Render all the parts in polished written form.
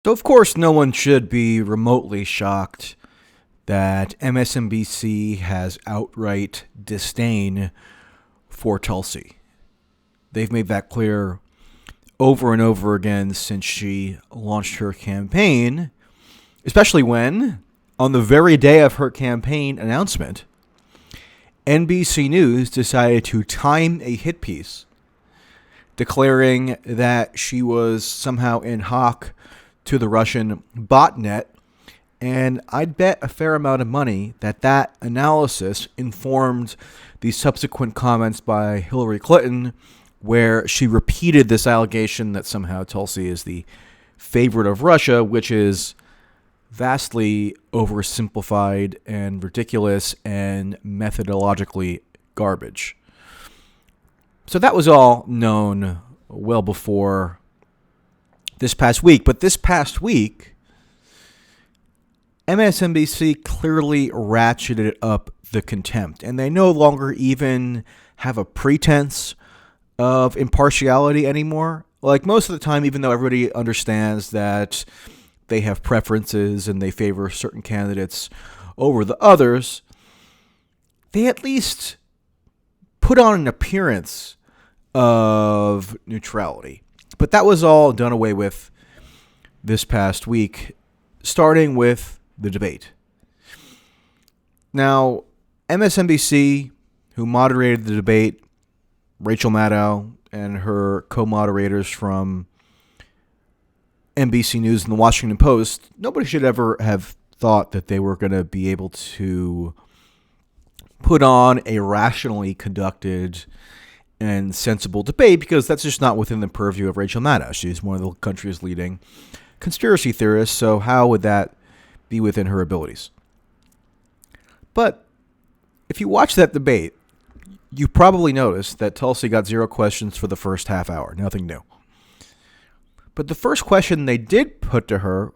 Though, of course, no one should be remotely shocked that MSNBC has outright disdain for Tulsi. They've made that clear over and over again since she launched her campaign, especially when, on the very day of her campaign announcement, NBC News decided to time a hit piece declaring that she was somehow in hoc to the Russian botnet. And I'd bet a fair amount of money that that analysis informed the subsequent comments by Hillary Clinton, where she repeated this allegation that somehow Tulsi is the favorite of Russia, which is vastly oversimplified and ridiculous and methodologically garbage. So that was all known well before this past week. But this past week, MSNBC clearly ratcheted up the contempt, and they no longer even have a pretense of impartiality anymore. Like most of the time, even though everybody understands that they have preferences and they favor certain candidates over the others, they at least put on an appearance of neutrality. But that was all done away with this past week, starting with the debate. Now, MSNBC, who moderated the debate, Rachel Maddow and her co-moderators from NBC News and the Washington Post, nobody should ever have thought that they were going to be able to put on a rationally conducted and sensible debate, because that's just not within the purview of Rachel Maddow. She's one of the country's leading conspiracy theorists, so how would that be within her abilities? But if you watch that debate, you probably noticed that Tulsi got 0 questions for the first half hour. Nothing new. But the first question they did put to her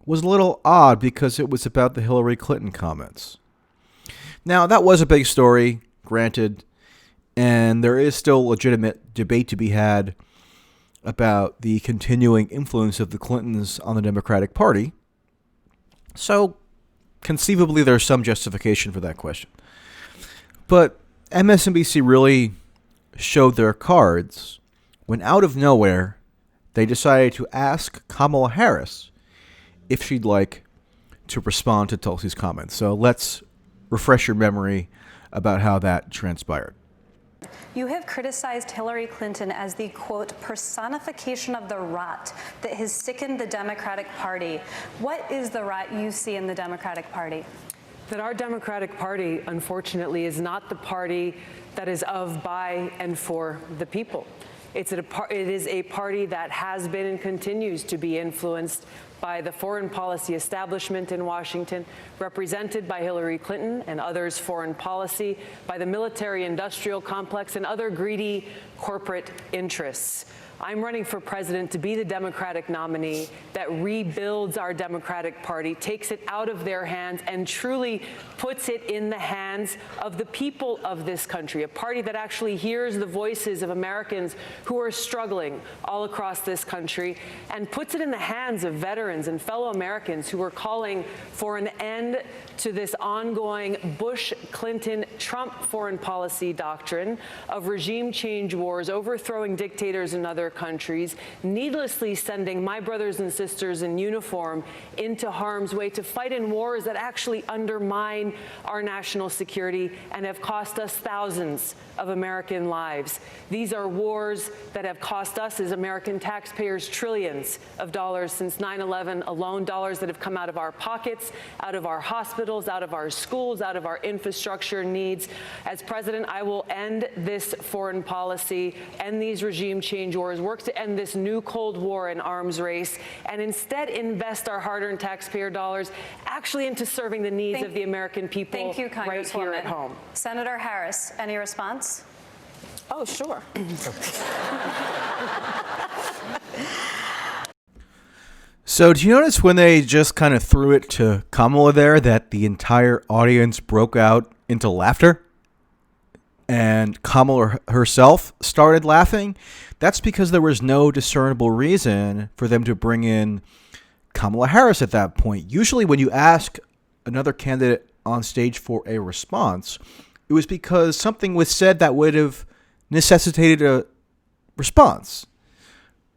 was a little odd because it was about the Hillary Clinton comments. Now, that was a big story, granted, and there is still legitimate debate to be had about the continuing influence of the Clintons on the Democratic Party. So, conceivably, there's some justification for that question. But MSNBC really showed their cards when, out of nowhere, they decided to ask Kamala Harris if she'd like to respond to Tulsi's comments. So let's refresh your memory about how that transpired. You have criticized Hillary Clinton as the, quote, personification of the rot that has sickened the Democratic Party. What is the rot you see in the Democratic Party? That our Democratic Party, unfortunately, is not the party that is of, by, and for the people. It is a party that has been and continues to be influenced by the foreign policy establishment in Washington, represented by Hillary Clinton and others' foreign policy, by the military-industrial complex and other greedy corporate interests. I'm running for president to be the Democratic nominee that rebuilds our Democratic Party, takes it out of their hands, and truly puts it in the hands of the people of this country, a party that actually hears the voices of Americans who are struggling all across this country, and puts it in the hands of veterans and fellow Americans who are calling for an end to this ongoing Bush, Clinton, Trump foreign policy doctrine of regime change wars, overthrowing dictators and other countries, needlessly sending my brothers and sisters in uniform into harm's way to fight in wars that actually undermine our national security and have cost us thousands of American lives. These are wars that have cost us as American taxpayers trillions of dollars since 9/11 alone, dollars that have come out of our pockets, out of our hospitals, out of our schools, out of our infrastructure needs. As president, I will end this foreign policy, end these regime change wars, work to end this new Cold War and arms race, and instead invest our hard-earned taxpayer dollars actually into serving the needs of the American people. Thank you, right here at home. Senator Harris, any response? Oh, sure. So do you notice when they just kind of threw it to Kamala there that the entire audience broke out into laughter? And Kamala herself started laughing? That's because there was no discernible reason for them to bring in Kamala Harris at that point. Usually when you ask another candidate on stage for a response, it was because something was said that would have necessitated a response.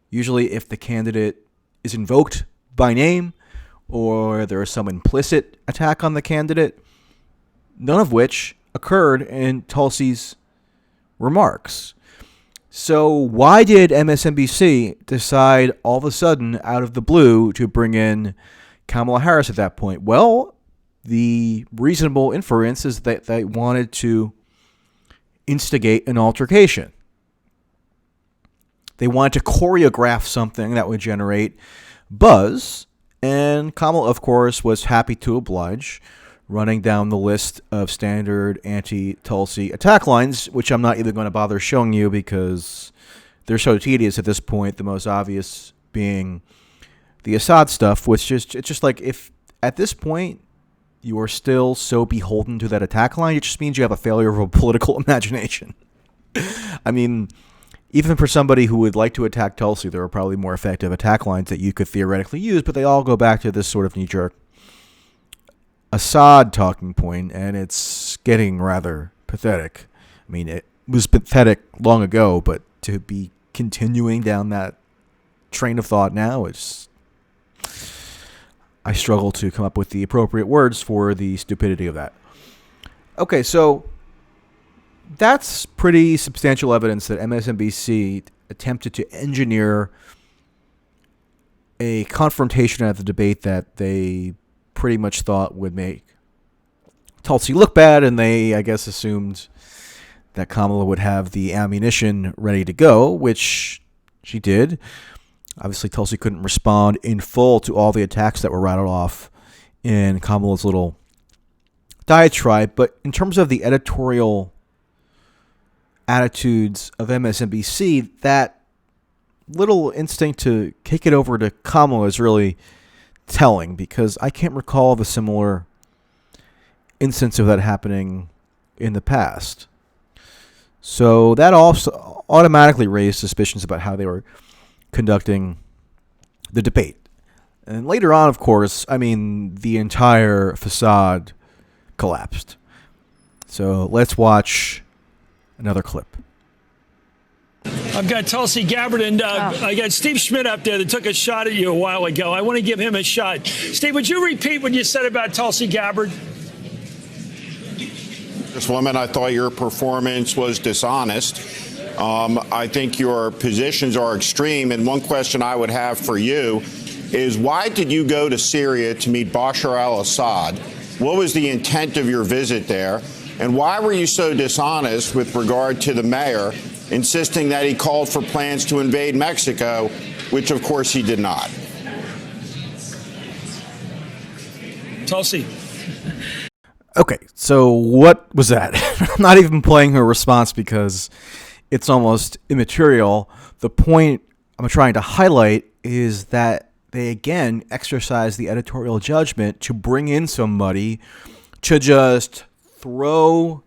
Usually if the candidate is invoked by name or there is some implicit attack on the candidate, none of which occurred in Tulsi's remarks. So why did MSNBC decide all of a sudden, out of the blue, to bring in Kamala Harris at that point? Well, the reasonable inference is that they wanted to instigate an altercation. They wanted to choreograph something that would generate buzz, and Kamala, of course, was happy to oblige, running down the list of standard anti-Tulsi attack lines, which I'm not even going to bother showing you because they're so tedious at this point, the most obvious being the Assad stuff, which it's just like, if at this point you are still so beholden to that attack line, it just means you have a failure of a political imagination. I mean, even for somebody who would like to attack Tulsi, there are probably more effective attack lines that you could theoretically use, but they all go back to this sort of knee-jerk Assad talking point, and it's getting rather pathetic. I mean, it was pathetic long ago, but to be continuing down that train of thought now, I struggle to come up with the appropriate words for the stupidity of that. Okay, so that's pretty substantial evidence that MSNBC attempted to engineer a confrontation at the debate that they pretty much thought would make Tulsi look bad, and they, I guess, assumed that Kamala would have the ammunition ready to go, which she did. Obviously, Tulsi couldn't respond in full to all the attacks that were rattled off in Kamala's little diatribe, but in terms of the editorial attitudes of MSNBC, that little instinct to kick it over to Kamala is really telling, because I can't recall of a similar instance of that happening in the past. So that also automatically raised suspicions about how they were conducting the debate. And later on, of course, I mean, the entire facade collapsed. So let's watch another clip. I've got Tulsi Gabbard, and I got Steve Schmidt up there that took a shot at you a while ago. I want to give him a shot. Steve, would you repeat what you said about Tulsi Gabbard? This woman, I thought your performance was dishonest. I think your positions are extreme. And one question I would have for you is, why did you go to Syria to meet Bashar al-Assad? What was the intent of your visit there? And why were you so dishonest with regard to the mayor, insisting that he called for plans to invade Mexico, which, of course, he did not? Tulsi. Okay, so what was that? I'm not even playing her response because it's almost immaterial. The point I'm trying to highlight is that they again exercise the editorial judgment to bring in somebody to just throw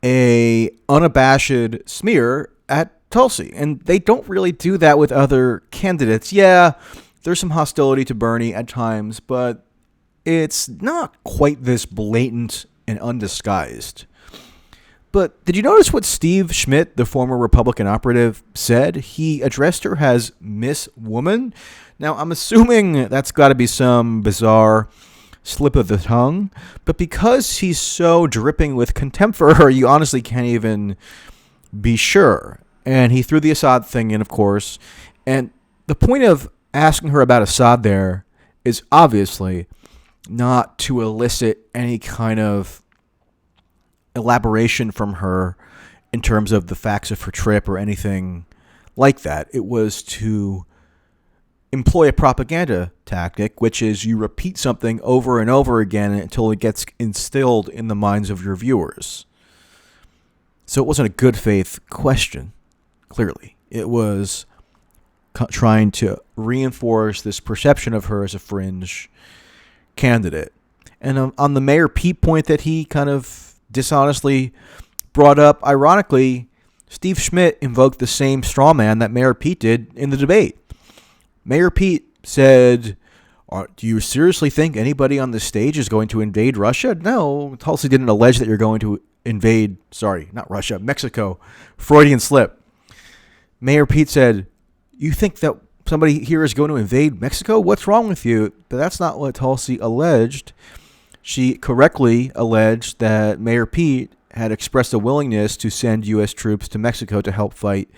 a unabashed smear at Tulsi. And they don't really do that with other candidates. Yeah, there's some hostility to Bernie at times, but it's not quite this blatant and undisguised. But did you notice what Steve Schmidt, the former Republican operative, said? He addressed her as Miss Woman. Now, I'm assuming that's got to be some bizarre slip of the tongue, but because he's so dripping with contempt for her, you honestly can't even be sure. And he threw the Assad thing in, of course. And the point of asking her about Assad there is obviously not to elicit any kind of elaboration from her in terms of the facts of her trip or anything like that. It was to employ a propaganda tactic, which is you repeat something over and over again until it gets instilled in the minds of your viewers. So it wasn't a good faith question, clearly. It was trying to reinforce this perception of her as a fringe candidate. And on the Mayor Pete point that he kind of dishonestly brought up, ironically, Steve Schmidt invoked the same straw man that Mayor Pete did in the debate. Mayor Pete said, Do you seriously think anybody on the stage is going to invade Russia? No, Tulsi didn't allege that you're going to invade, sorry, not Russia, Mexico. Freudian slip. Mayor Pete said, you think that somebody here is going to invade Mexico? What's wrong with you? But that's not what Tulsi alleged. She correctly alleged that Mayor Pete had expressed a willingness to send U.S. troops to Mexico to help fight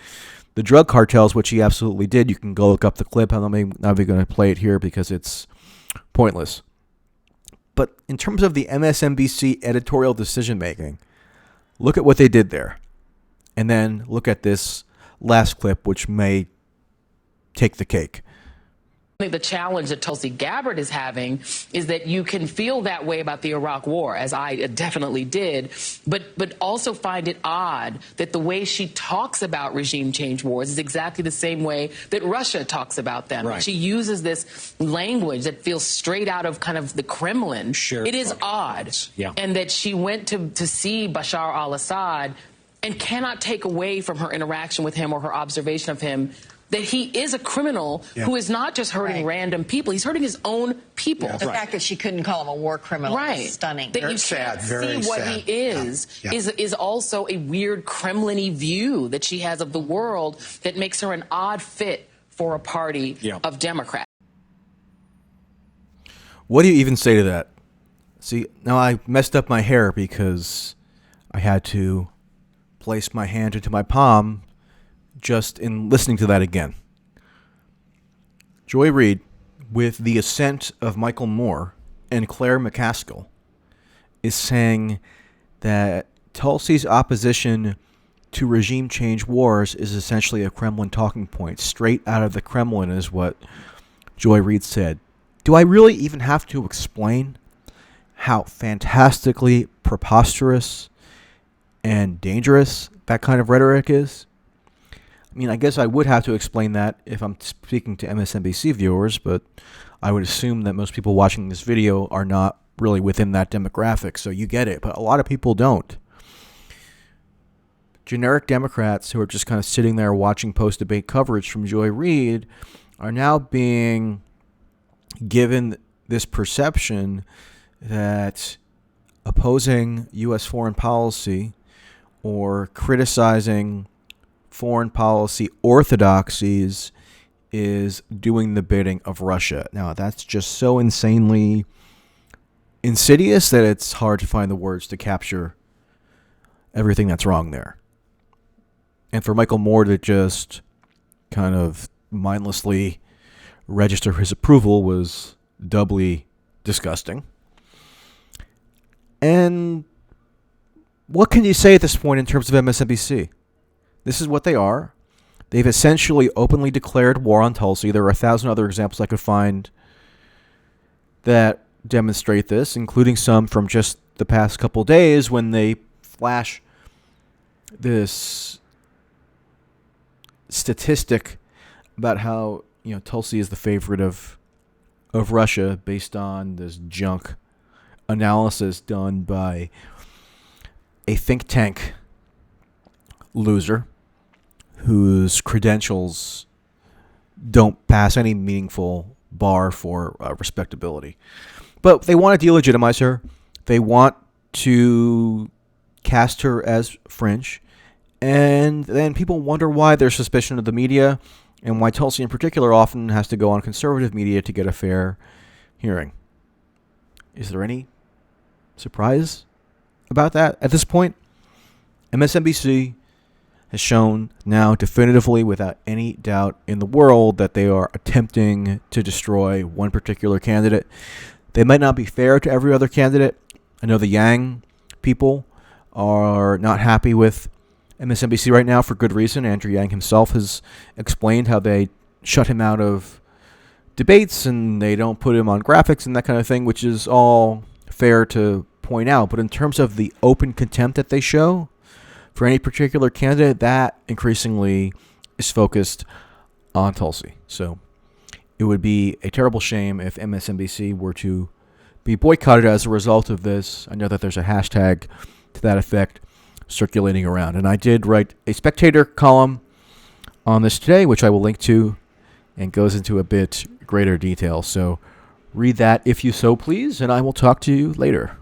the drug cartels, which he absolutely did. You can go look up the clip. I'm not even going to play it here because it's pointless. But in terms of the MSNBC editorial decision-making, look at what they did there. And then look at this last clip, which may take the cake. I think the challenge that Tulsi Gabbard is having is that you can feel that way about the Iraq War, as I definitely did, but also find it odd that the way she talks about regime change wars is exactly the same way that Russia talks about them. Right. She uses this language that feels straight out of kind of the Kremlin. Sure. It is odd. Yeah. And that she went to see Bashar al-Assad and cannot take away from her interaction with him or her observation of him that he is a criminal who is not just hurting random people. He's hurting his own people. The fact that she couldn't call him a war criminal is stunning. That you can't see what he is also a weird Kremlin-y view that she has of the world that makes her an odd fit for a party of Democrats. What do you even say to that? See, now I messed up my hair because I had to place my hand into my palm just in listening to that again. Joy Reid, with the assent of Michael Moore and Claire McCaskill, is saying that Tulsi's opposition to regime change wars is essentially a Kremlin talking point. Straight out of the Kremlin is what Joy Reid said. Do I really even have to explain how fantastically preposterous and dangerous that kind of rhetoric is? I mean, I guess I would have to explain that if I'm speaking to MSNBC viewers, but I would assume that most people watching this video are not really within that demographic, so you get it, but a lot of people don't. Generic Democrats who are just kind of sitting there watching post-debate coverage from Joy Reid are now being given this perception that opposing U.S. foreign policy or criticizing foreign policy orthodoxies is doing the bidding of Russia. Now, that's just so insanely insidious that it's hard to find the words to capture everything that's wrong there. And for Michael Moore to just kind of mindlessly register his approval was doubly disgusting. And what can you say at this point in terms of MSNBC? This is what they are. They've essentially openly declared war on Tulsi. There are 1,000 other examples I could find that demonstrate this, including some from just the past couple days when they flash this statistic about how, Tulsi is the favorite of Russia based on this junk analysis done by a think tank loser whose credentials don't pass any meaningful bar for respectability. But they want to delegitimize her. They want to cast her as fringe. And then people wonder why there's suspicion of the media and why Tulsi in particular often has to go on conservative media to get a fair hearing. Is there any surprise about that at this point? MSNBC has shown now definitively without any doubt in the world that they are attempting to destroy one particular candidate. They might not be fair to every other candidate. I know the Yang people are not happy with MSNBC right now for good reason. Andrew Yang himself has explained how they shut him out of debates and they don't put him on graphics and that kind of thing, which is all fair to point out. But in terms of the open contempt that they show for any particular candidate, that increasingly is focused on Tulsi. So it would be a terrible shame if MSNBC were to be boycotted as a result of this. I know that there's a hashtag to that effect circulating around. And I did write a Spectator column on this today, which I will link to and goes into a bit greater detail. So Read that if you so please, and I will talk to you later.